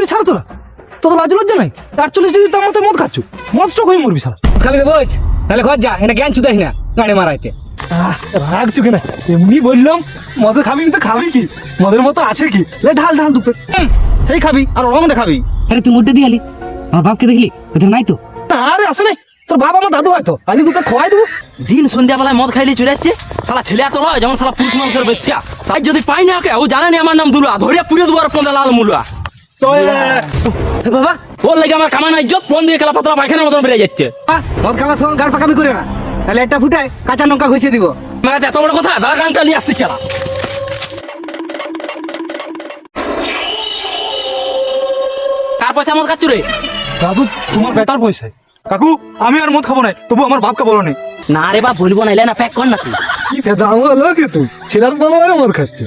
ছাড় তোরা, তোর লাজ লজ্জা নাই? 48 ডিগ্রি তার মতো মদ খাচ্ছ, মদ স্টক হয়ে মরবি শালা। খাবি তো বস, তাহলে ঘর যা, এনে জ্ঞান চুদাই না গাড়ি মারাইতে। রাখছো কেন? এমনি বললাম মদের খাবি তো খাবি কি, মদের মতো আছে কি? লে ঢাল ঢাল দুপে। সেই খাবি আর রং দেখাবি। আরে তুই মুড্ডে দিয়ে আমার বাপকে দেখলি, ওদের নাই তো। আরে আসে নাই, তোর বাবা আমার দাদু হয়তো, আমি দুটো খোয়াই দেবো। দিন সন্ধ্যাবেলায় মদ খাইলে চলে আসছে শালা, ছেলে এত লয় যেমন শালা পুরুষ মানুষের বেচ্ছা। সাই যদি পাই না ওকে, ও জানে না আমার নাম দুলুয়া, ধরিয়া পুড়ে দুবার পন্দা লাল মুলুয়া। বাবা ওর লাগে আমার কামাই নাই, ইজ্জত ফোন দিয়ে খেলা পাতলা পায়খানার মতন বেড়ে যাচ্ছে। মদ খাওয়ার সময় গাড় পাকামি করে না, তাহলে একটা ফুটায় কাঁচা লঙ্কা ঘষিয়ে দিব। মানে এত বড় কথা, দাদা গানটা নিয়ে আসছে খেলা। কার পয়সা মদ খাচ্ছ রে? দাদু তোমার বেটার পয়সায়। কাকু আমি আর মদ খাবো না, তবু আমার বাপকে বলো নি। না রে বাপ, বলবো না, না প্যাক কর না তুই। কি ফেদা আমার লোকে তুই, ছেলের মদ খাচ্ছে।